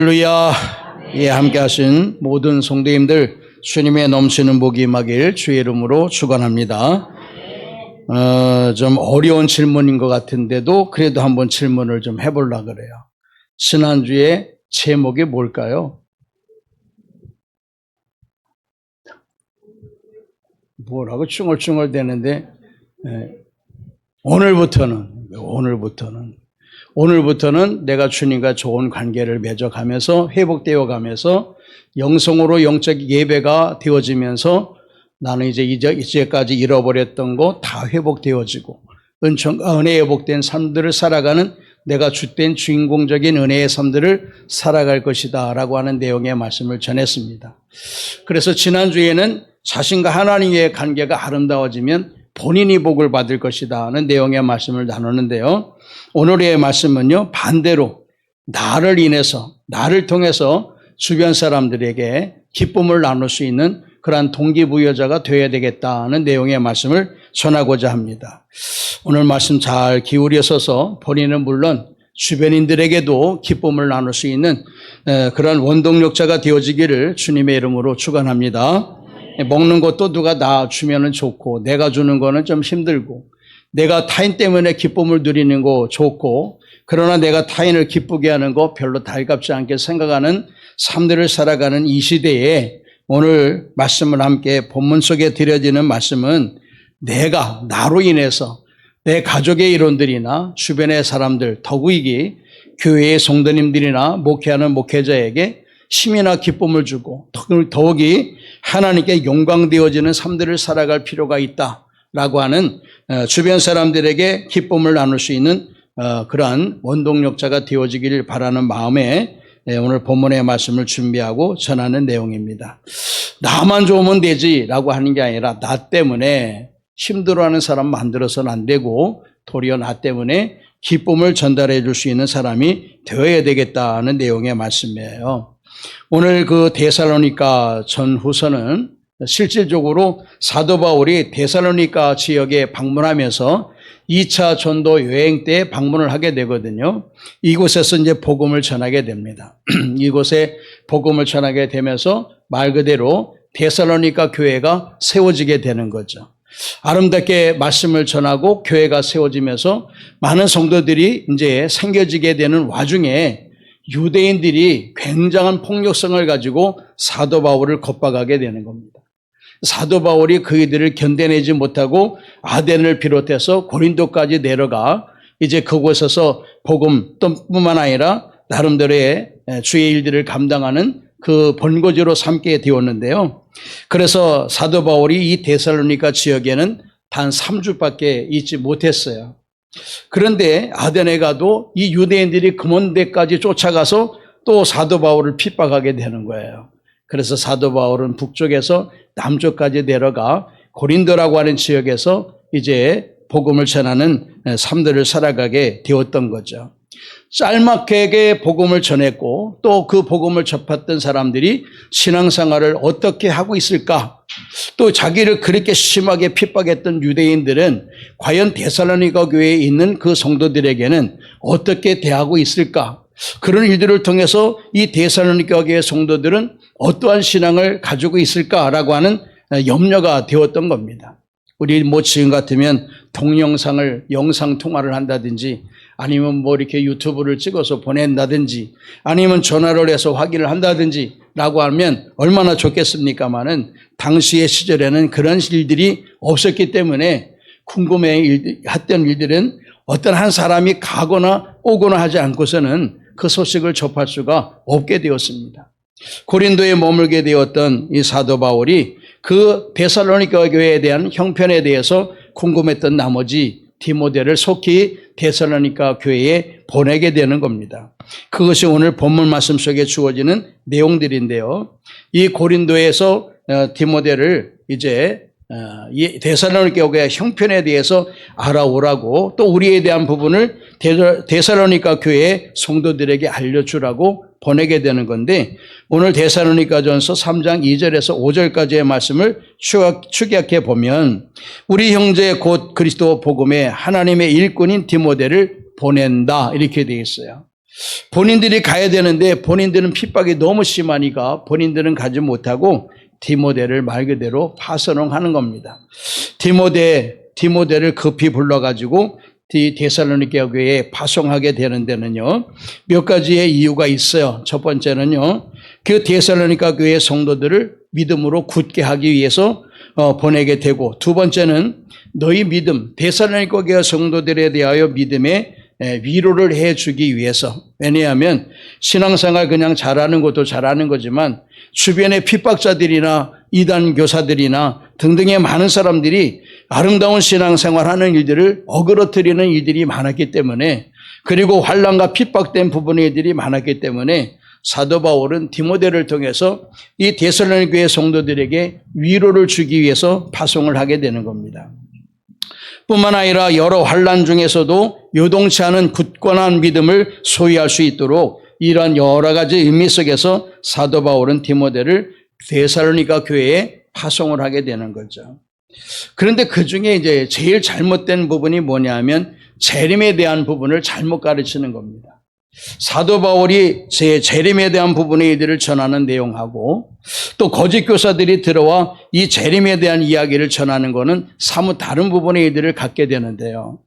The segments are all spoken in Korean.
할렐루야. 예, 함께 하신 모든 성도님들 주님의 넘치는 복이 임하길 주의 이름으로 축원합니다. 좀 어려운 질문인 것 같은데도 그래도 한번 질문을 좀 해보려고 그래요. 지난주에 제목이 뭘까요? 뭐라고 쭝얼쭝얼 되는데, 오늘부터는 내가 주님과 좋은 관계를 맺어가면서 회복되어 가면서 영성으로 영적 예배가 되어지면서 나는 이제까지 잃어버렸던 거 다 회복되어지고 은총과 은혜에 회복된 삶들을 살아가는 내가 주된 주인공적인 은혜의 삶들을 살아갈 것이다 라고 하는 내용의 말씀을 전했습니다. 그래서 지난주에는 자신과 하나님의 관계가 아름다워지면 본인이 복을 받을 것이다 하는 내용의 말씀을 나누는데요. 오늘의 말씀은요, 반대로 나를 통해서 주변 사람들에게 기쁨을 나눌 수 있는 그러한 동기부여자가 되어야 되겠다는 내용의 말씀을 전하고자 합니다. 오늘 말씀 잘 기울여서서 본인은 물론 주변인들에게도 기쁨을 나눌 수 있는 그런 원동력자가 되어지기를 주님의 이름으로 축원합니다. 먹는 것도 누가 나 주면은 좋고 내가 주는 거는 좀 힘들고 내가 타인 때문에 기쁨을 누리는 거 좋고 그러나 내가 타인을 기쁘게 하는 거 별로 달갑지 않게 생각하는 삶들을 살아가는 이 시대에 오늘 말씀을 함께 본문 속에 드려지는 말씀은 나로 인해서 내 가족의 일원들이나 주변의 사람들 더욱이 교회의 성도님들이나 목회하는 목회자에게 힘이나 기쁨을 주고 더욱이 하나님께 영광되어지는 삶들을 살아갈 필요가 있다라고 하는 주변 사람들에게 기쁨을 나눌 수 있는 그러한 원동력자가 되어지기를 바라는 마음에 오늘 본문의 말씀을 준비하고 전하는 내용입니다. 나만 좋으면 되지라고 하는 게 아니라 나 때문에 힘들어하는 사람 만들어서는 안 되고 도리어 나 때문에 기쁨을 전달해 줄 수 있는 사람이 되어야 되겠다는 내용의 말씀이에요. 오늘 그 데살로니가 전후서는 실질적으로 사도 바울이 데살로니가 지역에 방문하면서 2차 전도 여행 때 방문을 하게 되거든요. 이곳에서 이제 복음을 전하게 됩니다. 이곳에 복음을 전하게 되면서 말 그대로 데살로니가 교회가 세워지게 되는 거죠. 아름답게 말씀을 전하고 교회가 세워지면서 많은 성도들이 이제 생겨지게 되는 와중에 유대인들이 굉장한 폭력성을 가지고 사도 바울을 겁박하게 되는 겁니다. 사도 바울이 그이들을 견뎌내지 못하고 아덴을 비롯해서 고린도까지 내려가 이제 그곳에서 복음뿐만 아니라 나름대로의 주의 일들을 감당하는 그 본거지로 삼게 되었는데요. 그래서 사도 바울이 이 데살로니가 지역에는 단 3주밖에 있지 못했어요. 그런데 아덴에 가도 이 유대인들이 금원대까지 쫓아가서 또 사도 바울을 핍박하게 되는 거예요. 그래서 사도 바울은 북쪽에서 남쪽까지 내려가 고린도라고 하는 지역에서 이제 복음을 전하는 삶들을 살아가게 되었던 거죠. 짤막하게 복음을 전했고 또 그 복음을 접했던 사람들이 신앙생활을 어떻게 하고 있을까? 또 자기를 그렇게 심하게 핍박했던 유대인들은 과연 데살로니가 교회에 있는 그 성도들에게는 어떻게 대하고 있을까? 그런 일들을 통해서 이 데살로니가 교회 성도들은 어떠한 신앙을 가지고 있을까라고 하는 염려가 되었던 겁니다. 우리 지금 같으면 동영상을 영상 통화를 한다든지 아니면 이렇게 유튜브를 찍어서 보낸다든지 아니면 전화를 해서 확인을 한다든지 라고 하면 얼마나 좋겠습니까마는 당시의 시절에는 그런 일들이 없었기 때문에 궁금해했던 일들은 어떤 한 사람이 가거나 오거나 하지 않고서는 그 소식을 접할 수가 없게 되었습니다. 고린도에 머물게 되었던 이 사도 바울이 그 데살로니가 교회에 대한 형편에 대해서 궁금했던 나머지 디모데를 속히 데살로니가 교회에 보내게 되는 겁니다. 그것이 오늘 본문 말씀 속에 주어지는 내용들인데요. 이 고린도에서 디모데를 이제 이 데살로니가 교회의 형편에 대해서 알아오라고 또 우리에 대한 부분을 데살로니가 교회의 성도들에게 알려주라고 보내게 되는 건데 오늘 데살로니가전서 3장 2절에서 5절까지의 말씀을 축약해 보면 우리 형제 곧 그리스도 복음의 하나님의 일꾼인 디모데를 보낸다 이렇게 되어 있어요. 본인들이 가야 되는데 본인들은 핍박이 너무 심하니까 본인들은 가지 못하고 디모데를 말 그대로 파송하는 겁니다. 디모데를 급히 불러가지고 데살로니가 교회에 파송하게 되는 데는요, 몇 가지의 이유가 있어요. 첫 번째는요, 그 데살로니가 교회 성도들을 믿음으로 굳게 하기 위해서 보내게 되고, 두 번째는 너희 믿음, 데살로니가 교회 성도들에 대하여 믿음의 위로를 해주기 위해서. 왜냐하면 신앙생활 그냥 잘하는 것도 잘하는 거지만 주변의 핍박자들이나 이단 교사들이나 등등의 많은 사람들이 아름다운 신앙생활 하는 일들을 어그러뜨리는 일들이 많았기 때문에, 그리고 환난과 핍박된 부분의 일들이 많았기 때문에 사도 바울은 디모데를 통해서 이 데살로니가 교회 성도들에게 위로를 주기 위해서 파송을 하게 되는 겁니다. 뿐만 아니라 여러 환난 중에서도 요동치 않은 굳건한 믿음을 소유할 수 있도록 이러한 여러 가지 의미 속에서 사도 바울은 디모데를 데살로니가 교회에 파송을 하게 되는 거죠. 그런데 그 중에 이제 제일 잘못된 부분이 뭐냐면 재림에 대한 부분을 잘못 가르치는 겁니다. 사도 바울이 재림에 대한 부분의 이들을 전하는 내용하고 또 거짓 교사들이 들어와 이 재림에 대한 이야기를 전하는 것은 사뭇 다른 부분의 이들을 갖게 되는데요.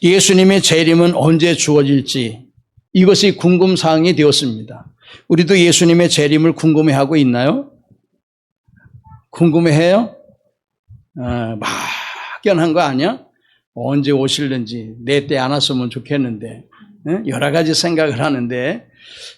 예수님의 재림은 언제 주어질지 이것이 궁금사항이 되었습니다. 우리도 예수님의 재림을 궁금해하고 있나요? 궁금해해요? 막연한 거 아니야? 언제 오실는지 내 때 안 왔으면 좋겠는데 여러 가지 생각을 하는데,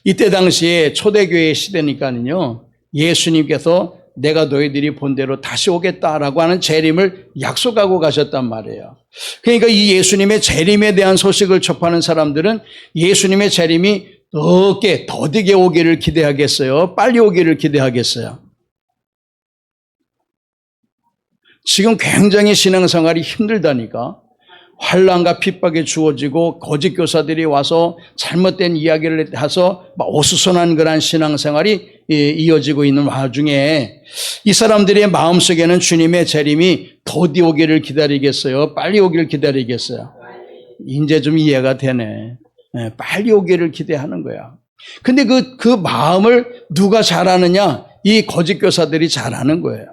이때 당시에 초대교회 시대니까는요, 예수님께서 내가 너희들이 본 대로 다시 오겠다라고 하는 재림을 약속하고 가셨단 말이에요. 그러니까 이 예수님의 재림에 대한 소식을 접하는 사람들은 예수님의 재림이 어떻게 더디게 오기를 기대하겠어요? 빨리 오기를 기대하겠어요? 지금 굉장히 신앙생활이 힘들다니까. 환난과 핍박에 주어지고 거짓 교사들이 와서 잘못된 이야기를 해서 어수선한 그런 신앙생활이 이어지고 있는 와중에 이 사람들의 마음속에는 주님의 재림이 더디 오기를 기다리겠어요? 빨리 오기를 기다리겠어요? 이제 좀 이해가 되네. 빨리 오기를 기대하는 거야. 근데 그 마음을 누가 잘 아느냐? 이 거짓 교사들이 잘 아는 거예요.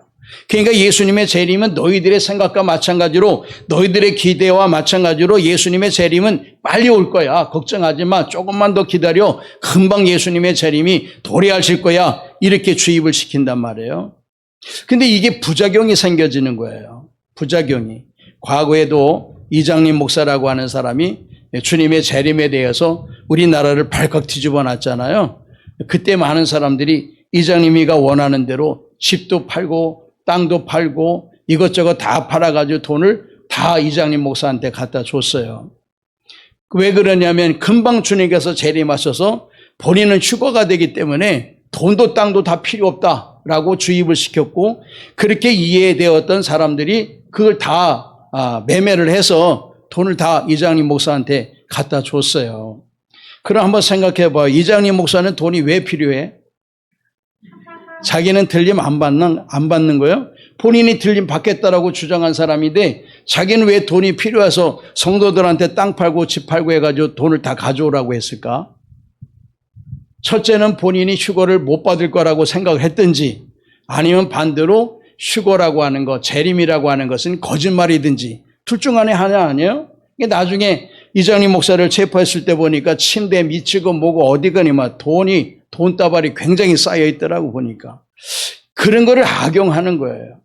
그러니까 예수님의 재림은 너희들의 생각과 마찬가지로, 너희들의 기대와 마찬가지로 예수님의 재림은 빨리 올 거야. 걱정하지 마. 조금만 더 기다려. 금방 예수님의 재림이 도래하실 거야. 이렇게 주입을 시킨단 말이에요. 근데 이게 부작용이 생겨지는 거예요. 부작용이. 과거에도 이장님 목사라고 하는 사람이 주님의 재림에 대해서 우리나라를 발칵 뒤집어 놨잖아요. 그때 많은 사람들이 이장님이가 원하는 대로 집도 팔고 땅도 팔고 이것저것 다 팔아가지고 돈을 다 이장님 목사한테 갖다 줬어요. 왜 그러냐면 금방 주님께서 재림하셔서 본인은 휴거가 되기 때문에 돈도 땅도 다 필요 없다라고 주입을 시켰고, 그렇게 이해되었던 사람들이 그걸 다 매매를 해서 돈을 다 이장님 목사한테 갖다 줬어요. 그럼 한번 생각해 봐요. 이장님 목사는 돈이 왜 필요해? 자기는 들림 안 받는 거예요? 본인이 들림 받겠다라고 주장한 사람인데 자기는 왜 돈이 필요해서 성도들한테 땅 팔고 집 팔고 해가지고 돈을 다 가져오라고 했을까? 첫째는 본인이 휴거를 못 받을 거라고 생각을 했든지, 아니면 반대로 휴거라고 하는 것, 재림이라고 하는 것은 거짓말이든지 둘 중 안에 하나 아니에요? 나중에 이장님 목사를 체포했을 때 보니까 침대에 미치고 뭐고 어디가니만 돈다발이 굉장히 쌓여 있더라고 보니까. 그런 거를 악용하는 거예요.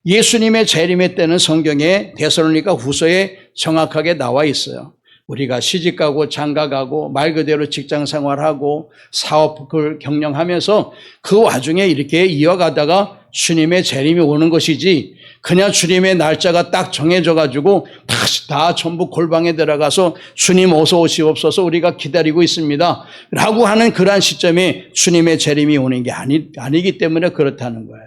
예수님의 재림의 때는 성경에 데살로니가 후서에 정확하게 나와 있어요. 우리가 시집가고 장가가고 말 그대로 직장 생활하고 사업을 경영하면서 그 와중에 이렇게 이어가다가 주님의 재림이 오는 것이지, 그냥 주님의 날짜가 딱 정해져 가지고 다시 다 전부 골방에 들어가서 주님 어서 오시옵소서 우리가 기다리고 있습니다 라고 하는 그러한 시점에 주님의 재림이 오는 게 아니기 때문에 그렇다는 거예요.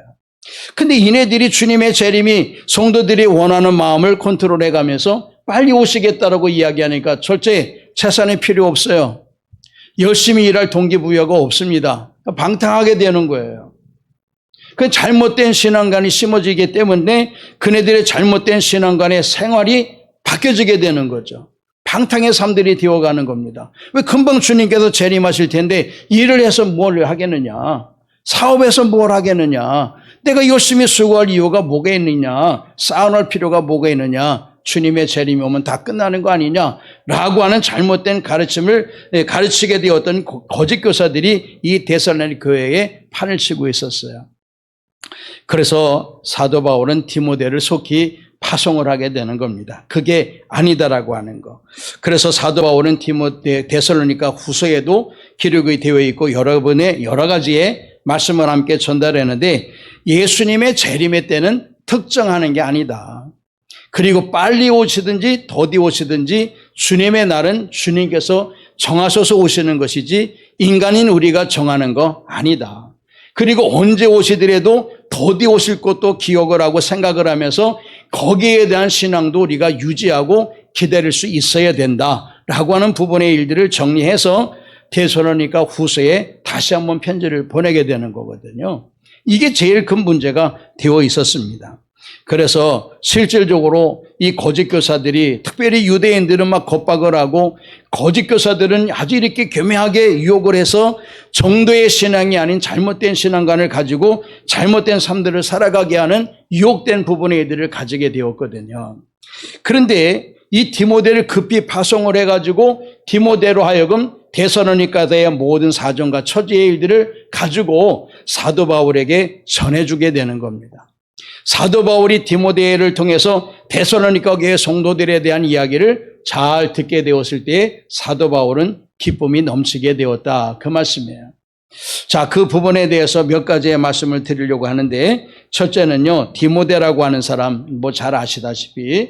근데 이네들이 주님의 재림이 성도들이 원하는 마음을 컨트롤해 가면서 빨리 오시겠다라고 이야기하니까 절대 재산이 필요 없어요. 열심히 일할 동기부여가 없습니다. 방탕하게 되는 거예요. 그 잘못된 신앙관이 심어지기 때문에 그네들의 잘못된 신앙관의 생활이 바뀌어지게 되는 거죠. 방탕의 삶들이 되어가는 겁니다. 왜 금방 주님께서 재림하실 텐데 일을 해서 뭘 하겠느냐? 사업에서 뭘 하겠느냐? 내가 열심히 수고할 이유가 뭐가 있느냐? 쌓아놓을 필요가 뭐가 있느냐? 주님의 재림이 오면 다 끝나는 거 아니냐라고 하는 잘못된 가르침을 가르치게 되었던 거짓 교사들이 이 데살로니가 교회에 판을 치고 있었어요. 그래서 사도 바울은 디모데를 속히 파송을 하게 되는 겁니다. 그게 아니다라고 하는 거. 그래서 사도 바울은 데살로니가 후서에도 기록이 되어 있고 여러분의 여러 가지의 말씀을 함께 전달했는데 예수님의 재림의 때는 특정하는 게 아니다. 그리고 빨리 오시든지 더디 오시든지 주님의 날은 주님께서 정하셔서 오시는 것이지 인간인 우리가 정하는 거 아니다. 그리고 언제 오시더라도 더디 오실 것도 기억을 하고 생각을 하면서 거기에 대한 신앙도 우리가 유지하고 기다릴 수 있어야 된다라고 하는 부분의 일들을 정리해서 데살로니가 후서에 다시 한번 편지를 보내게 되는 거거든요. 이게 제일 큰 문제가 되어 있었습니다. 그래서 실질적으로 이 거짓 교사들이 특별히 유대인들은 막 겁박을 하고 거짓 교사들은 아주 이렇게 교묘하게 유혹을 해서 정도의 신앙이 아닌 잘못된 신앙관을 가지고 잘못된 삶들을 살아가게 하는 유혹된 부분의 애들을 가지게 되었거든요. 그런데 이 디모데를 급히 파송을 해가지고 디모데로 하여금 데살로니가의 모든 사정과 처지의 일들을 가지고 사도 바울에게 전해주게 되는 겁니다. 사도 바울이 디모데를 통해서 데살로니가 교회 성도들에 대한 이야기를 잘 듣게 되었을 때 사도 바울은 기쁨이 넘치게 되었다. 그 말씀이에요. 자, 그 부분에 대해서 몇 가지의 말씀을 드리려고 하는데 첫째는요. 디모데라고 하는 사람 뭐 잘 아시다시피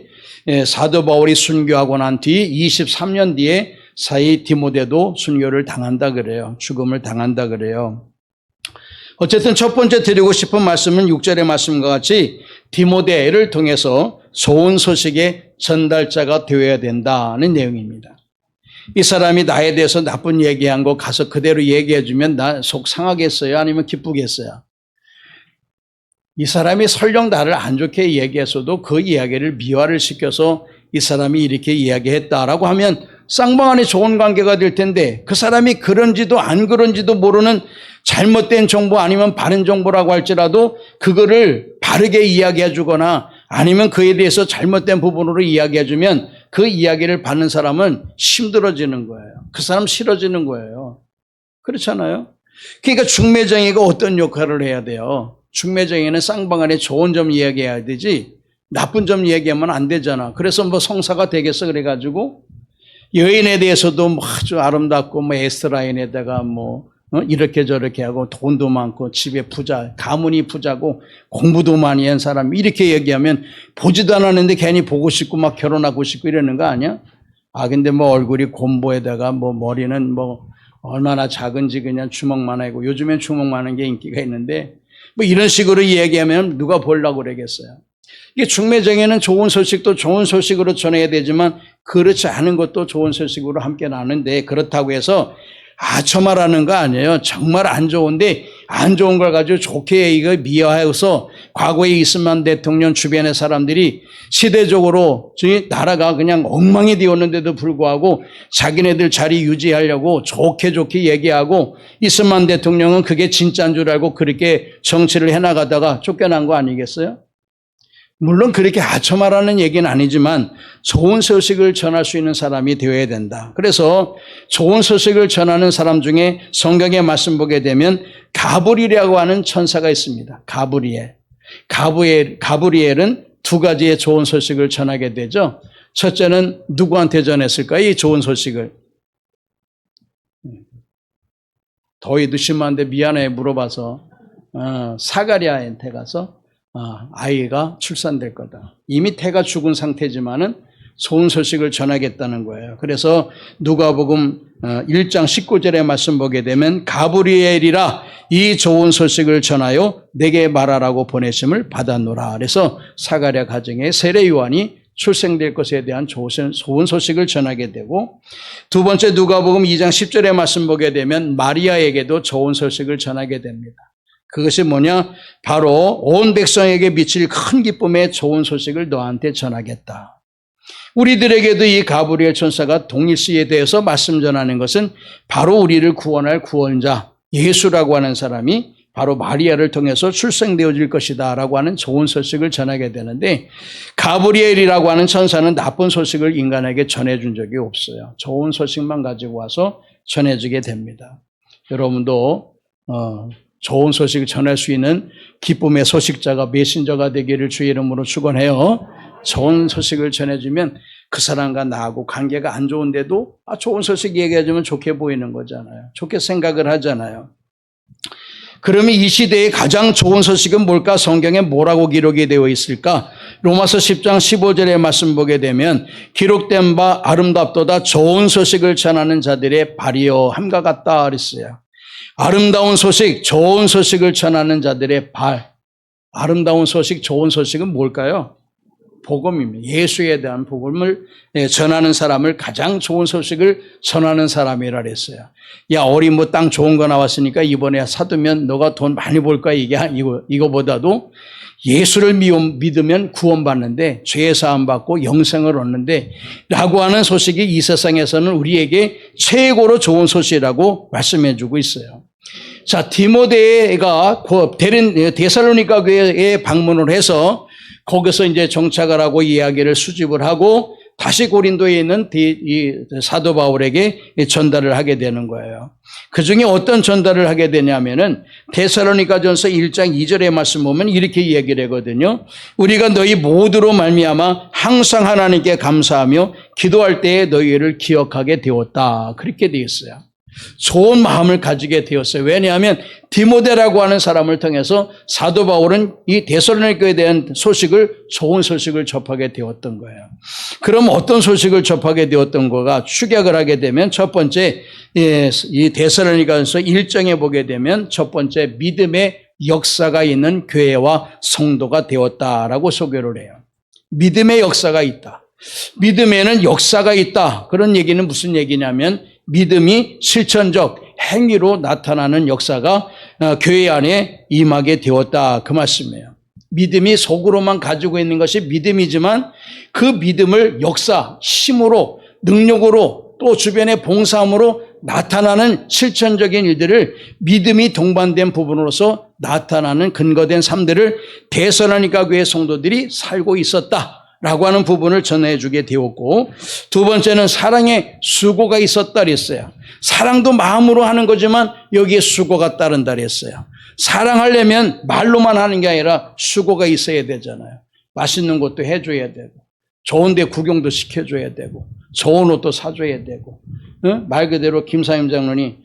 사도 바울이 순교하고 난 뒤 23년 뒤에 사이 디모데도 순교를 당한다 그래요. 죽음을 당한다 그래요. 어쨌든 첫 번째 드리고 싶은 말씀은 6절의 말씀과 같이 디모데를 통해서 좋은 소식의 전달자가 되어야 된다는 내용입니다. 이 사람이 나에 대해서 나쁜 얘기한 거 가서 그대로 얘기해 주면 나 속 상하겠어요? 아니면 기쁘겠어요? 이 사람이 설령 나를 안 좋게 얘기했어도 그 이야기를 미화를 시켜서 이 사람이 이렇게 이야기했다라고 하면 쌍방안에 좋은 관계가 될 텐데 그 사람이 그런지도 안 그런지도 모르는 잘못된 정보 아니면 바른 정보라고 할지라도 그거를 바르게 이야기해 주거나 아니면 그에 대해서 잘못된 부분으로 이야기해 주면 그 이야기를 받는 사람은 힘들어지는 거예요. 그 사람 싫어지는 거예요. 그렇잖아요. 그러니까 중매정의가 어떤 역할을 해야 돼요? 중매정의는 쌍방안에 좋은 점 이야기해야 되지 나쁜 점 이야기하면 안 되잖아. 그래서 뭐 성사가 되겠어 그래가지고 여인에 대해서도 뭐 아주 아름답고 뭐 에스라인에다가 뭐 이렇게 저렇게 하고 돈도 많고 집에 부자, 가문이 부자고 공부도 많이 한 사람 이렇게 얘기하면 보지도 않았는데 괜히 보고 싶고 막 결혼하고 싶고 이러는 거 아니야? 아 근데 뭐 얼굴이 곰보에다가 뭐 머리는 뭐 얼마나 작은지 그냥 주먹만 하고 요즘엔 주먹만 하는 게 인기가 있는데 뭐 이런 식으로 얘기하면 누가 보려고 그러겠어요. 이게 중매정에는 좋은 소식도 좋은 소식으로 전해야 되지만 그렇지 않은 것도 좋은 소식으로 함께 나누는데 그렇다고 해서 저 말하는 거 아니에요. 정말 안 좋은데 안 좋은 걸 가지고 좋게 이거 미화해서 과거에 이스만 대통령 주변의 사람들이 시대적으로 나라가 그냥 엉망이 되었는데도 불구하고 자기네들 자리 유지하려고 좋게 얘기하고 이스만 대통령은 그게 진짜인 줄 알고 그렇게 정치를 해나가다가 쫓겨난 거 아니겠어요? 물론 그렇게 하처말하는 얘기는 아니지만 좋은 소식을 전할 수 있는 사람이 되어야 된다. 그래서 좋은 소식을 전하는 사람 중에 성경의 말씀 보게 되면 가브리엘이라고 하는 천사가 있습니다. 가브리엘은 두 가지의 좋은 소식을 전하게 되죠. 첫째는 누구한테 전했을까요? 이 좋은 소식을. 더위도 심한데 미안해 물어봐서 사가랴한테 가서 아이가 출산될 거다. 이미 태가 죽은 상태지만은 좋은 소식을 전하겠다는 거예요. 그래서 누가복음 1장 19절의 말씀 보게 되면 가브리엘이라 이 좋은 소식을 전하여 내게 말하라고 보내심을 받았노라. 그래서 사가랴 가정에 세례 요한이 출생될 것에 대한 좋은 소식을 전하게 되고 두 번째 누가복음 2장 10절의 말씀 보게 되면 마리아에게도 좋은 소식을 전하게 됩니다. 그것이 뭐냐? 바로 온 백성에게 미칠 큰 기쁨의 좋은 소식을 너한테 전하겠다. 우리들에게도 이 가브리엘 천사가 동일시에 대해서 말씀 전하는 것은 바로 우리를 구원할 구원자 예수라고 하는 사람이 바로 마리아를 통해서 출생되어질 것이다 라고 하는 좋은 소식을 전하게 되는데, 가브리엘이라고 하는 천사는 나쁜 소식을 인간에게 전해준 적이 없어요. 좋은 소식만 가지고 와서 전해주게 됩니다. 여러분도 좋은 소식을 전할 수 있는 기쁨의 소식자가, 메신저가 되기를 주의 이름으로 축원해요. 좋은 소식을 전해주면 그 사람과 나하고 관계가 안 좋은데도 좋은 소식 얘기해주면 좋게 보이는 거잖아요. 좋게 생각을 하잖아요. 그러면 이 시대의 가장 좋은 소식은 뭘까? 성경에 뭐라고 기록이 되어 있을까? 로마서 10장 15절의 말씀 보게 되면 기록된 바 아름답도다 좋은 소식을 전하는 자들의 발이여 함과 같다 그랬어요. 아름다운 소식, 좋은 소식을 전하는 자들의 발. 아름다운 소식, 좋은 소식은 뭘까요? 복음입니다. 예수에 대한 복음을 전하는 사람을 가장 좋은 소식을 전하는 사람이라 그랬어요. 야, 우리 뭐 땅 좋은 거 나왔으니까 이번에 사두면 너가 돈 많이 벌 거야. 이거보다도 예수를 믿으면 구원받는데, 죄 사함 받고 영생을 얻는데 라고 하는 소식이 이 세상에서는 우리에게 최고로 좋은 소식이라고 말씀해 주고 있어요. 자, 디모데가 데살로니가 교회에 방문을 해서 거기서 이제 정착을 하고 이야기를 수집을 하고 다시 고린도에 있는 이 사도 바울에게 전달을 하게 되는 거예요. 그 중에 어떤 전달을 하게 되냐면은 데살로니가전서 1장 2절의 말씀 보면 이렇게 얘기를 하거든요. 우리가 너희 모두로 말미암아 항상 하나님께 감사하며 기도할 때에 너희를 기억하게 되었다. 그렇게 되어 있어요. 좋은 마음을 가지게 되었어요. 왜냐하면 디모데라고 하는 사람을 통해서 사도 바울은 이 데살로니가에 대한 소식을, 좋은 소식을 접하게 되었던 거예요. 그럼 어떤 소식을 접하게 되었던 거가 축약을 하게 되면 첫 번째, 이 데살로니가서 1장에 보게 되면 첫 번째 믿음의 역사가 있는 교회와 성도가 되었다라고 소개를 해요. 믿음의 역사가 있다. 믿음에는 역사가 있다. 그런 얘기는 무슨 얘기냐면 믿음이 실천적 행위로 나타나는 역사가 교회 안에 임하게 되었다. 그 말씀이에요. 믿음이 속으로만 가지고 있는 것이 믿음이지만 그 믿음을 역사, 힘으로, 능력으로 또 주변의 봉사함으로 나타나는 실천적인 일들을 믿음이 동반된 부분으로서 나타나는 근거된 삶들을 데살로니가 교회 성도들이 살고 있었다. 라고 하는 부분을 전해주게 되었고, 두 번째는 사랑에 수고가 있었다 그랬어요. 사랑도 마음으로 하는 거지만 여기에 수고가 따른다 그랬어요. 사랑하려면 말로만 하는 게 아니라 수고가 있어야 되잖아요. 맛있는 것도 해줘야 되고, 좋은 데 구경도 시켜줘야 되고, 좋은 옷도 사줘야 되고, 말 그대로 김사임 장로님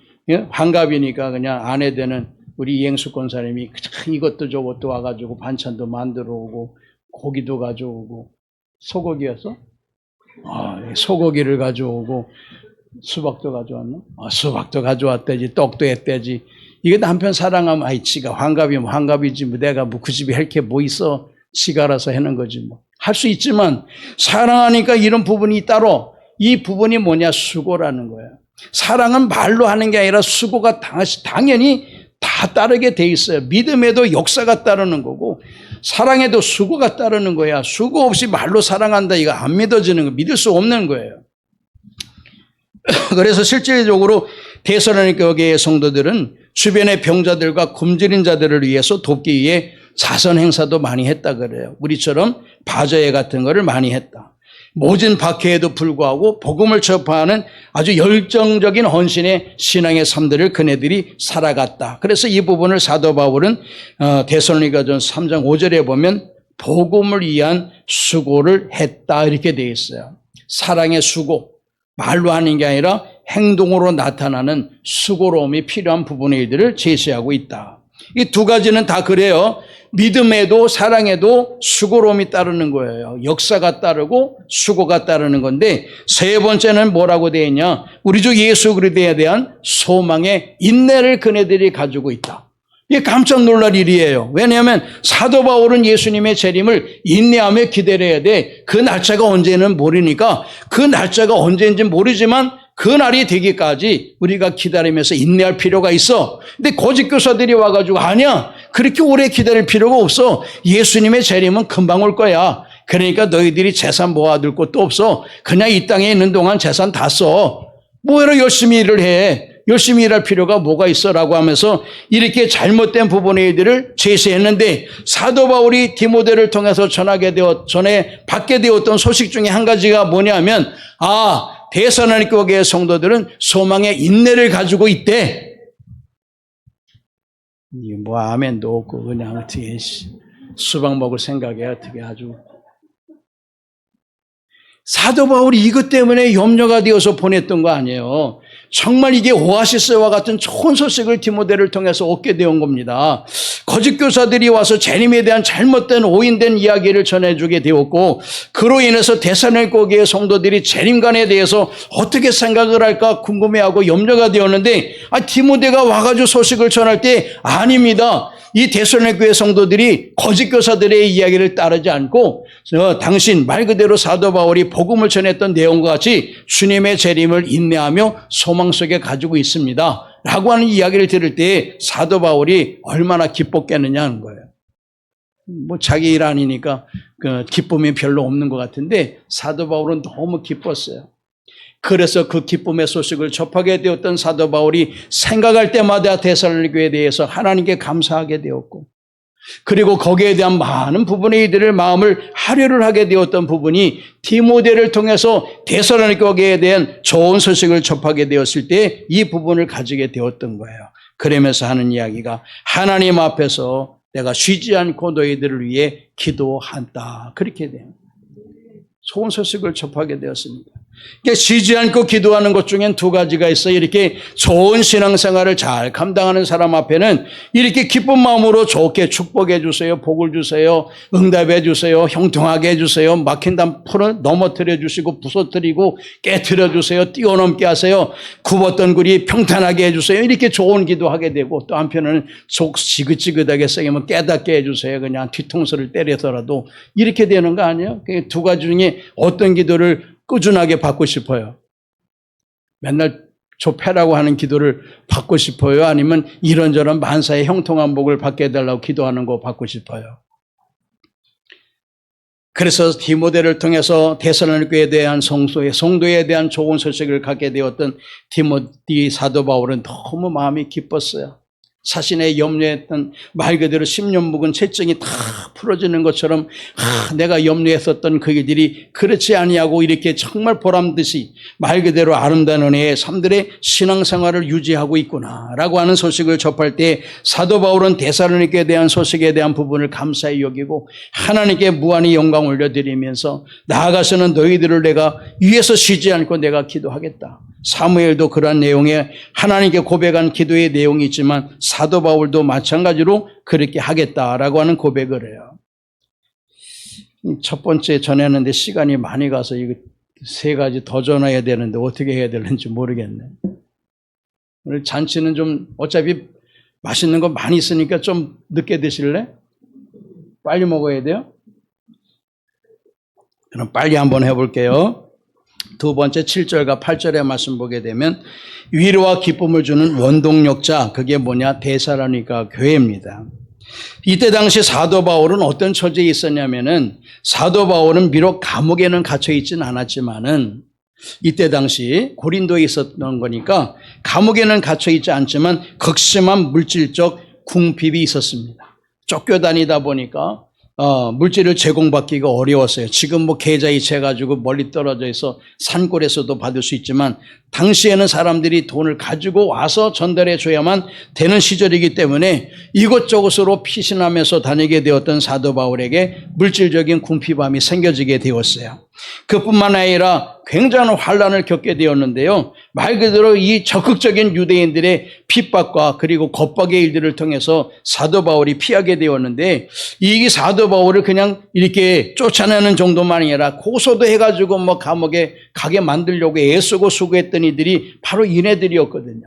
환갑이니까 그냥 아내 되는 우리 이행수 권사님이 이것도 저것도 와가지고 반찬도 만들어 오고 고기도 가져오고, 소고기였어? 소고기를 가져오고 수박도 가져왔나? 수박도 가져왔대지, 떡도 했대지. 이게 남편 사랑하면 지가 환갑이면 환갑이지 뭐 내가 뭐 그 집에 할 게 뭐 있어. 지가 알아서 하는 거지 뭐. 할 수 있지만 사랑하니까 이런 부분이 따로, 이 부분이 뭐냐? 수고라는 거예요. 사랑은 말로 하는 게 아니라 수고가 당연히 다 따르게 돼 있어요. 믿음에도 역사가 따르는 거고 사랑에도 수고가 따르는 거야. 수고 없이 말로 사랑한다 이거 안 믿어지는 거, 믿을 수 없는 거예요. 그래서 실질적으로 데살로니가 교회의 성도들은 주변의 병자들과 굶주린 자들을 위해서 돕기 위해 자선 행사도 많이 했다 그래요. 우리처럼 바자회 같은 거를 많이 했다. 모진 박해에도 불구하고 복음을 전파하는 아주 열정적인 헌신의 신앙의 삶들을 그네들이 살아갔다. 그래서 이 부분을 사도 바울은 데살로니가전서 3장 5절에 보면 복음을 위한 수고를 했다 이렇게 되어 있어요. 사랑의 수고, 말로 하는 게 아니라 행동으로 나타나는 수고로움이 필요한 부분의 일들을 제시하고 있다. 이 두 가지는 다 그래요. 믿음에도 사랑에도 수고로움이 따르는 거예요. 역사가 따르고 수고가 따르는 건데, 세 번째는 뭐라고 되어 있냐? 우리 주 예수 그리스도에 대한 소망의 인내를 그네들이 가지고 있다. 이게 깜짝 놀랄 일이에요. 왜냐하면 사도 바울은 예수님의 재림을 인내하며 기다려야 돼. 그 날짜가 언제는 모르니까, 그 날짜가 언제인지 모르지만 그 날이 되기까지 우리가 기다리면서 인내할 필요가 있어. 근데 거짓 교사들이 와가지고 아니야, 그렇게 오래 기다릴 필요가 없어. 예수님의 재림은 금방 올 거야. 그러니까 너희들이 재산 모아둘 것도 없어. 그냥 이 땅에 있는 동안 재산 다 써. 뭐하러 열심히 일을 해. 열심히 일할 필요가 뭐가 있어라고 하면서 이렇게 잘못된 부분의 일들을 제시했는데 사도 바울이 디모데를 통해서 전에 받게 되었던 소식 중에 한 가지가 뭐냐면 데살로니가 교회의 성도들은 소망의 인내를 가지고 있대. 뭐 아멘도 없고 그냥 어떻게 수박 먹을 생각에 어떻게 아주. 사도 바울이 이것 때문에 염려가 되어서 보냈던 거 아니에요. 정말 이게 오아시스와 같은 좋은 소식을 디모데를 통해서 얻게 되온 겁니다. 거짓 교사들이 와서 재림에 대한 잘못된 오인된 이야기를 전해주게 되었고 그로 인해서 데살로니가 교회의 성도들이 재림관에 대해서 어떻게 생각을 할까 궁금해하고 염려가 되었는데 디모데가 와가지고 소식을 전할 때 아닙니다. 이 데살로니가 교회 성도들이 거짓 교사들의 이야기를 따르지 않고 당신 말 그대로 사도 바울이 복음을 전했던 내용과 같이 주님의 재림을 인내하며 소망 속에 가지고 있습니다. 라고 하는 이야기를 들을 때 사도 바울이 얼마나 기뻤겠느냐 하는 거예요. 뭐 자기 일 아니니까 기쁨이 별로 없는 것 같은데 사도 바울은 너무 기뻤어요. 그래서 그 기쁨의 소식을 접하게 되었던 사도 바울이 생각할 때마다 데살로니가 교회에 대해서 하나님께 감사하게 되었고 그리고 거기에 대한 많은 부분의 이들을 마음을 할애를 하게 되었던 부분이 디모데를 통해서 데살로니가 교회에 대한 좋은 소식을 접하게 되었을 때 이 부분을 가지게 되었던 거예요. 그러면서 하는 이야기가 하나님 앞에서 내가 쉬지 않고 너희들을 위해 기도한다. 그렇게 돼요. 좋은 소식을 접하게 되었습니다. 쉬지 않고 기도하는 것 중엔 두 가지가 있어요. 이렇게 좋은 신앙생활을 잘 감당하는 사람 앞에는 이렇게 기쁜 마음으로 좋게 축복해 주세요. 복을 주세요. 응답해 주세요. 형통하게 해주세요. 막힌 담 넘어뜨려 주시고 부서뜨리고 깨뜨려 주세요. 뛰어넘게 하세요. 굽었던 굴이 평탄하게 해주세요. 이렇게 좋은 기도하게 되고 또 한편은 속 지긋지긋하게 썩이면 깨닫게 해주세요. 그냥 뒤통수를 때려서라도 이렇게 되는 거 아니에요? 두 가지 중에 어떤 기도를 꾸준하게 받고 싶어요? 맨날 조패라고 하는 기도를 받고 싶어요? 아니면 이런저런 만사의 형통한 복을 받게 해달라고 기도하는 거 받고 싶어요? 그래서 디모데를 통해서 데살로니가 교회에 대한 성도에 대한 좋은 소식을 갖게 되었던 디모데 사도 바울은 너무 마음이 기뻤어요. 자신의 염려했던 말 그대로 10년 묵은 채증이 다 풀어지는 것처럼 내가 염려했었던 그 일들이 그렇지 아니하고 이렇게 정말 보람듯이 말 그대로 아름다운 은혜의 삶들의 신앙생활을 유지하고 있구나라고 하는 소식을 접할 때 사도 바울은 데살로니가에 대한 소식에 대한 부분을 감사히 여기고 하나님께 무한히 영광 올려드리면서 나아가서는 너희들을 내가 위에서 쉬지 않고 내가 기도하겠다. 사무엘도 그러한 내용에 하나님께 고백한 기도의 내용이 있지만 사도 바울도 마찬가지로 그렇게 하겠다라고 하는 고백을 해요. 첫 번째 전했는데 시간이 많이 가서 이거 세 가지 더 전해야 되는데 어떻게 해야 되는지 모르겠네. 오늘 잔치는 좀 어차피 맛있는 거 많이 있으니까 좀 늦게 드실래? 빨리 먹어야 돼요? 그럼 빨리 한번 해볼게요. 두 번째 7절과 8절의 말씀 보게 되면 위로와 기쁨을 주는 원동력자, 그게 뭐냐? 데살로니가 교회입니다. 이때 당시 사도 바울은 어떤 처지에 있었냐면은 사도 바울은 비록 감옥에는 갇혀 있지는 않았지만은 이때 당시 고린도에 있었던 거니까 감옥에는 갇혀 있지 않지만 극심한 물질적 궁핍이 있었습니다. 쫓겨다니다 보니까 물질을 제공받기가 어려웠어요. 지금 뭐 계좌이체 가지고 멀리 떨어져 있어 산골에서도 받을 수 있지만 당시에는 사람들이 돈을 가지고 와서 전달해 줘야만 되는 시절이기 때문에 이곳저곳으로 피신하면서 다니게 되었던 사도 바울에게 물질적인 궁핍함이 생겨지게 되었어요. 그뿐만 아니라 굉장한 환난을 겪게 되었는데요. 말 그대로 이 적극적인 유대인들의 핍박과 그리고 겁박의 일들을 통해서 사도 바울이 피하게 되었는데 이 사도 바울을 그냥 이렇게 쫓아내는 정도만 아니라 고소도 해가지고 뭐 감옥에 가게 만들려고 애쓰고 수고했던 이들이 바로 이네들이었거든요.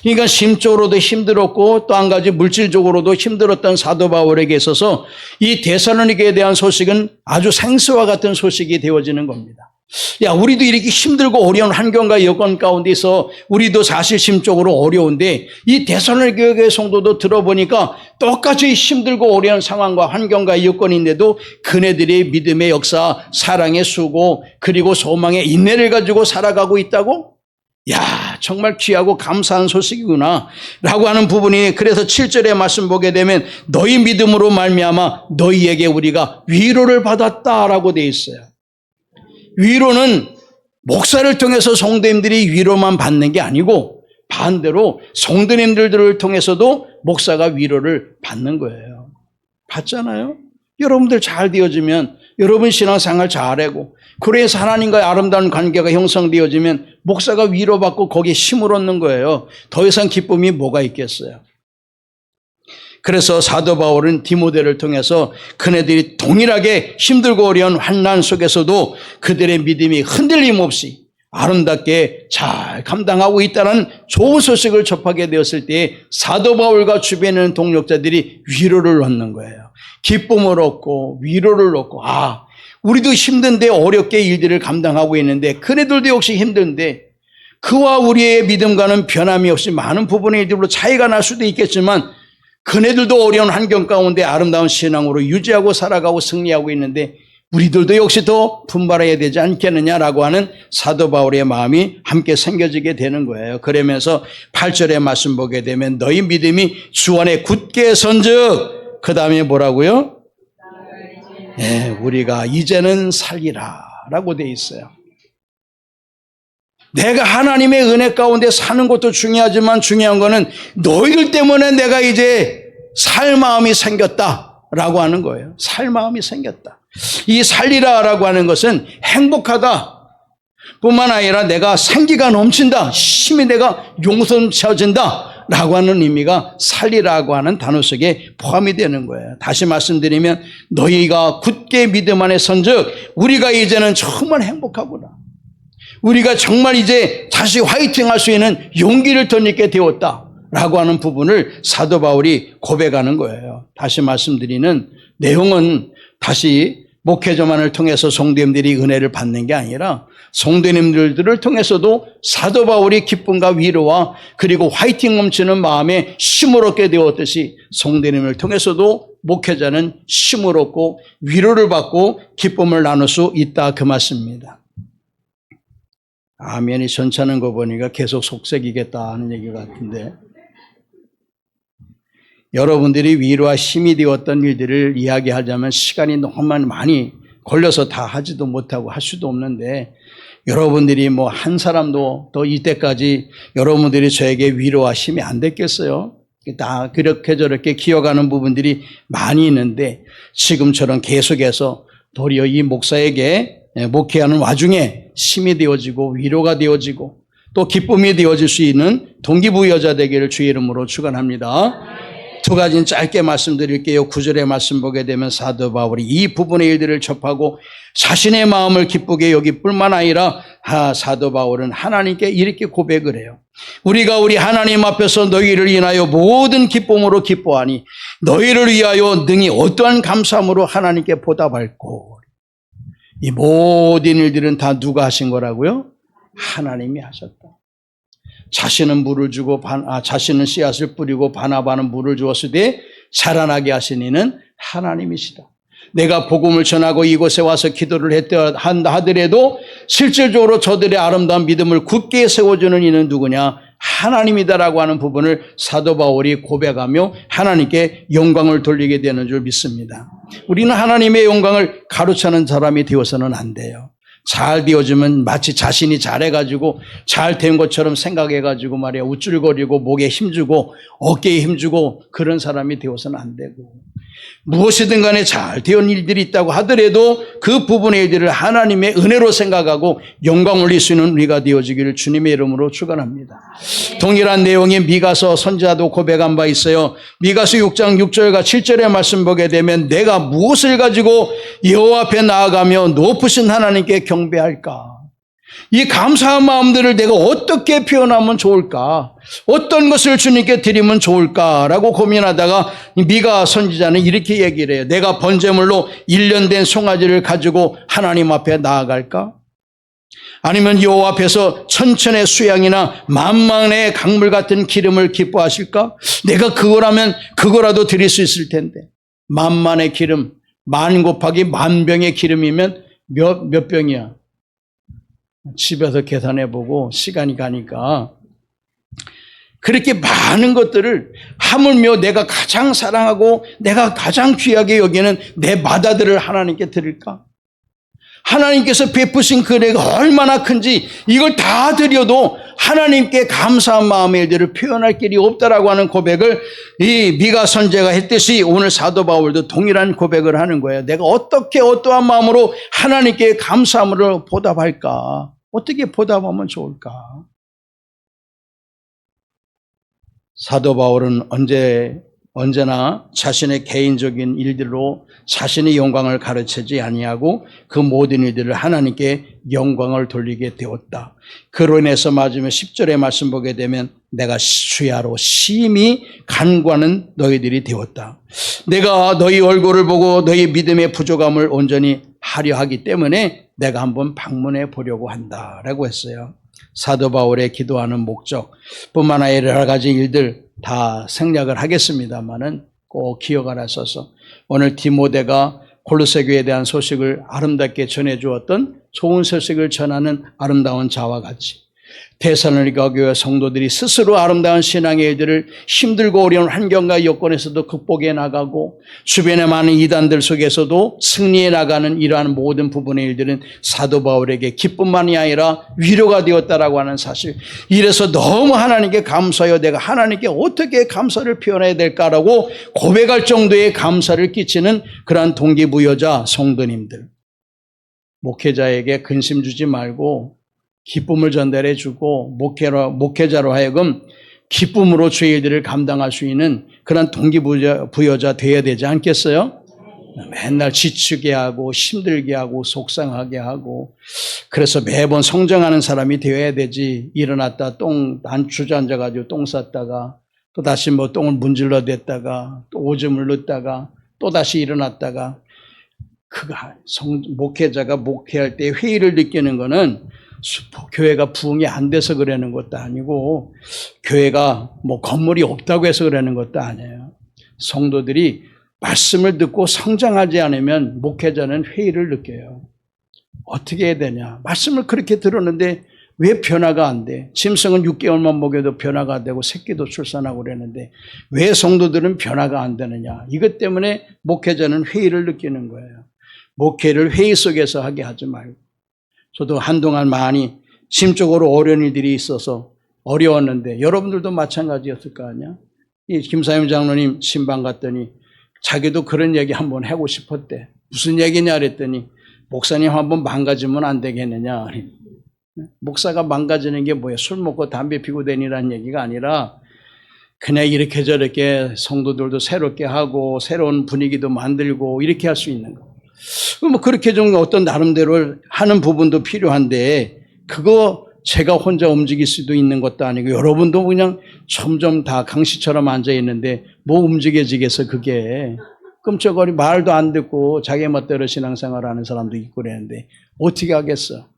그러니까 심적으로도 힘들었고 또 한 가지 물질적으로도 힘들었던 사도 바울에게 있어서 이 데살로니가에 대한 소식은 아주 생수와 같은 소식이 되어지는 겁니다. 야, 우리도 이렇게 힘들고 어려운 환경과 여건 가운데서 우리도 사실 심적으로 어려운데 이 데살로니가 성도도 들어보니까 똑같이 힘들고 어려운 상황과 환경과 여건인데도 그네들의 믿음의 역사, 사랑의 수고, 그리고 소망의 인내를 가지고 살아가고 있다고? 야, 정말 귀하고 감사한 소식이구나 라고 하는 부분이, 그래서 7절의 말씀 보게 되면 너희 믿음으로 말미암아 너희에게 우리가 위로를 받았다라고 되어 있어요. 위로는 목사를 통해서 성도님들이 위로만 받는 게 아니고 반대로 성도님들을 통해서도 목사가 위로를 받는 거예요. 받잖아요. 여러분들 잘 되어지면, 여러분 신앙생활 잘하고, 그래서 하나님과의 아름다운 관계가 형성되어지면 목사가 위로받고 거기에 힘을 얻는 거예요. 더 이상 기쁨이 뭐가 있겠어요. 그래서 사도 바울은 디모데를 통해서 그네들이 동일하게 힘들고 어려운 환난 속에서도 그들의 믿음이 흔들림 없이 아름답게 잘 감당하고 있다는 좋은 소식을 접하게 되었을 때 사도 바울과 주변에 있는 동력자들이 위로를 얻는 거예요. 기쁨을 얻고 위로를 얻고, 아, 우리도 힘든데 어렵게 일들을 감당하고 있는데 그네들도 역시 힘든데 그와 우리의 믿음과는 변함이 없이 많은 부분의 일들로 차이가 날 수도 있겠지만 그네들도 어려운 환경 가운데 아름다운 신앙으로 유지하고 살아가고 승리하고 있는데 우리들도 역시 더 분발해야 되지 않겠느냐라고 하는 사도 바울의 마음이 함께 생겨지게 되는 거예요. 그러면서 8절의 말씀 보게 되면 너희 믿음이 주 안에 굳게 선즉, 그 다음에 뭐라고요? 네, 우리가 이제는 살리라 라고 되어 있어요. 내가 하나님의 은혜 가운데 사는 것도 중요하지만 중요한 거는 너희들 때문에 내가 이제 살 마음이 생겼다라고 하는 거예요. 살 마음이 생겼다. 이 살리라라고 하는 것은 행복하다 뿐만 아니라 내가 생기가 넘친다, 힘이 내가 용성쳐진다 라고 하는 의미가 살리라고 하는 단어 속에 포함이 되는 거예요. 다시 말씀드리면 너희가 굳게 믿음 안에 선즉 우리가 이제는 정말 행복하구나. 우리가 정말 이제 다시 화이팅할 수 있는 용기를 덧입게 되었다라고 하는 부분을 사도 바울이 고백하는 거예요. 다시 말씀드리는 내용은 다시 목회자만을 통해서 성도님들이 은혜를 받는 게 아니라 성도님들을 통해서도 사도 바울이 기쁨과 위로와 그리고 화이팅 넘치는 마음에 힘을 얻게 되었듯이 성도님을 통해서도 목회자는 힘을 얻고 위로를 받고 기쁨을 나눌 수 있다, 그 말씀입니다. 아멘이 전차는 거 보니까 계속 속삭이겠다 하는 얘기 같은데, 여러분들이 위로와 힘이 되었던 일들을 이야기하자면 시간이 너무 많이 걸려서 다 하지도 못하고 할 수도 없는데, 여러분들이 뭐 한 사람도 또 이때까지 여러분들이 저에게 위로와 힘이 안 됐겠어요? 다 그렇게 저렇게 기억하는 부분들이 많이 있는데 지금처럼 계속해서 도리어 이 목사에게 목회하는 와중에 힘이 되어지고 위로가 되어지고 또 기쁨이 되어질 수 있는 동기부여자 되기를 주의 이름으로 축원합니다. 두 가지는 짧게 말씀드릴게요. 9절의 말씀 보게 되면 사도 바울이 이 부분의 일들을 접하고 자신의 마음을 기쁘게 여길 뿐만 아니라 사도 바울은 하나님께 이렇게 고백을 해요. 우리가 우리 하나님 앞에서 너희를 인하여 모든 기쁨으로 기뻐하니 너희를 위하여 능히 어떠한 감사함으로 하나님께 보답할꼬. 이 모든 일들은 다 누가 하신 거라고요? 하나님이 하셨다. 자신은 물을 주고 자신은 씨앗을 뿌리고 바나바는 물을 주었으되 자라나게 하신 이는 하나님이시다. 내가 복음을 전하고 이곳에 와서 기도를 한다 하더라도 실질적으로 저들의 아름다운 믿음을 굳게 세워주는 이는 누구냐? 하나님이다라고 하는 부분을 사도 바울이 고백하며 하나님께 영광을 돌리게 되는 줄 믿습니다. 우리는 하나님의 영광을 가로차는 사람이 되어서는 안 돼요. 잘 되어지면 마치 자신이 잘해가지고 잘 된 것처럼 생각해가지고 말이야 우쭐거리고 목에 힘주고 어깨에 힘주고 그런 사람이 되어서는 안 되고, 무엇이든 간에 잘 되는 일들이 있다고 하더라도 그 부분의 일들을 하나님의 은혜로 생각하고 영광 올릴 수 있는 우리가 되어지기를 주님의 이름으로 축원합니다. 동일한 내용의 미가서 선지자도 고백한 바 있어요. 미가서 6장 6절과 7절의 말씀 보게 되면 내가 무엇을 가지고 여호와 앞에 나아가며 높으신 하나님께 경배할까? 이 감사한 마음들을 내가 어떻게 표현하면 좋을까? 어떤 것을 주님께 드리면 좋을까라고 고민하다가 미가 선지자는 이렇게 얘기를 해요. 내가 번제물로 1년 된 송아지를 가지고 하나님 앞에 나아갈까? 아니면 여호와 앞에서 천천의 수양이나 만만의 강물 같은 기름을 기뻐하실까? 내가 그거라면 그거라도 드릴 수 있을 텐데. 만만의 기름, 만 곱하기 만 병의 기름이면 몇 병이야? 집에서 계산해보고 시간이 가니까. 그렇게 많은 것들을 하물며 내가 가장 사랑하고 내가 가장 귀하게 여기는 내 맏아들을 하나님께 드릴까? 하나님께서 베푸신 그 은혜가 얼마나 큰지 이걸 다 드려도 하나님께 감사한 마음의 일들을 표현할 길이 없다라고 하는 고백을 이 미가 선지자가 했듯이 오늘 사도 바울도 동일한 고백을 하는 거예요. 내가 어떻게 어떠한 마음으로 하나님께 감사함으로 보답할까? 어떻게 보답하면 좋을까? 사도 바울은 언제나 자신의 개인적인 일들로 자신의 영광을 가르치지 아니하고 그 모든 일들을 하나님께 영광을 돌리게 되었다. 그로 인해서 맞으면 10절의 말씀 보게 되면 내가 주야로 심히 간구하는 너희들이 되었다. 내가 너희 얼굴을 보고 너희 믿음의 부족함을 온전히 하려 하기 때문에 내가 한번 방문해 보려고 한다라고 했어요. 사도 바울의 기도하는 목적 뿐만 아니라 여러 가지 일들 다 생략을 하겠습니다만은 꼭 기억하라셔서 오늘 디모데가 골로새 교회에 대한 소식을 아름답게 전해주었던 좋은 소식을 전하는 아름다운 자와 같이 데살로니가 교회 성도들이 스스로 아름다운 신앙의 일들을 힘들고 어려운 환경과 여건에서도 극복해 나가고 주변의 많은 이단들 속에서도 승리해 나가는 이러한 모든 부분의 일들은 사도 바울에게 기쁨만이 아니라 위로가 되었다라고 하는 사실. 이래서 너무 하나님께 감사해요. 내가 하나님께 어떻게 감사를 표현해야 될까라고 고백할 정도의 감사를 끼치는 그러한 동기부여자 성도님들. 목회자에게 근심 주지 말고 기쁨을 전달해 주고 목회자로 하여금 기쁨으로 주의 일들을 감당할 수 있는 그런 동기부여자 되어야 되지 않겠어요? 맨날 지치게 하고 힘들게 하고 속상하게 하고 그래서 매번 성장하는 사람이 되어야 되지. 일어났다 난 주저앉아가지고 똥 쌌다가 또 다시 똥을 문질러 댔다가 또 오줌을 넣다가 또 다시 일어났다가 목회자가 목회할 때 회의를 느끼는 거는 교회가 부흥이 안 돼서 그러는 것도 아니고 교회가 건물이 없다고 해서 그러는 것도 아니에요. 성도들이 말씀을 듣고 성장하지 않으면 목회자는 회의를 느껴요. 어떻게 해야 되냐? 말씀을 그렇게 들었는데 왜 변화가 안 돼? 짐승은 6개월만 먹여도 변화가 안 되고 새끼도 출산하고 그러는데 왜 성도들은 변화가 안 되느냐? 이것 때문에 목회자는 회의를 느끼는 거예요. 목회를 회의 속에서 하게 하지 말고. 저도 한동안 많이 심적으로 어려운 일들이 있어서 어려웠는데 여러분들도 마찬가지였을 거 아니야? 이 김사임 장로님 신방 갔더니 자기도 그런 얘기 한번 하고 싶었대. 무슨 얘기냐 그랬더니 목사님 한번 망가지면 안 되겠느냐. 목사가 망가지는 게 뭐야? 술 먹고 담배 피고 다니라는 얘기가 아니라 그냥 이렇게 저렇게 성도들도 새롭게 하고 새로운 분위기도 만들고 이렇게 할 수 있는 거. 그렇게 좀 어떤 나름대로 하는 부분도 필요한데 그거 제가 혼자 움직일 수도 있는 것도 아니고 여러분도 그냥 점점 다 강시처럼 앉아 있는데 뭐 움직여지겠어 그게. 끔찍거리 말도 안 듣고 자기 멋대로 신앙생활하는 사람도 있고 그랬는데 어떻게 하겠어.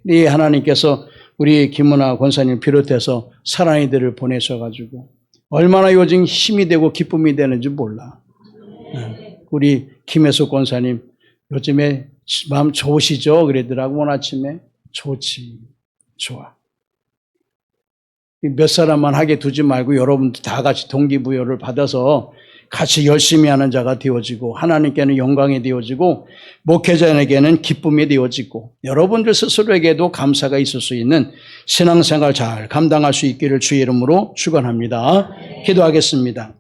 이 하나님께서 우리 김은아 권사님 비롯해서 사랑이들을 보내셔가지고 얼마나 요즘 힘이 되고 기쁨이 되는지 몰라. 우리 김혜숙 권사님 요즘에 마음 좋으시죠? 그러더라고. 오늘 아침에 좋지. 좋아. 몇 사람만 하게 두지 말고 여러분도 다 같이 동기부여를 받아서 같이 열심히 하는 자가 되어지고 하나님께는 영광이 되어지고 목회자에게는 기쁨이 되어지고 여러분들 스스로에게도 감사가 있을 수 있는 신앙생활 잘 감당할 수 있기를 주의 이름으로 축원합니다. 기도하겠습니다.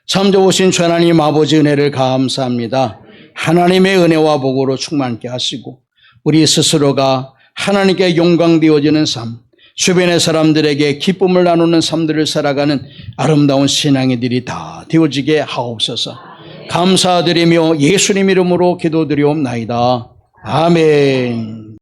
참 좋으신 주 하나님 아버지 은혜를 감사합니다. 하나님의 은혜와 복으로 충만케 하시고 우리 스스로가 하나님께 영광되어지는 삶, 주변의 사람들에게 기쁨을 나누는 삶들을 살아가는 아름다운 신앙이들이 다 되어지게 하옵소서. 감사드리며 예수님 이름으로 기도드리옵나이다. 아멘.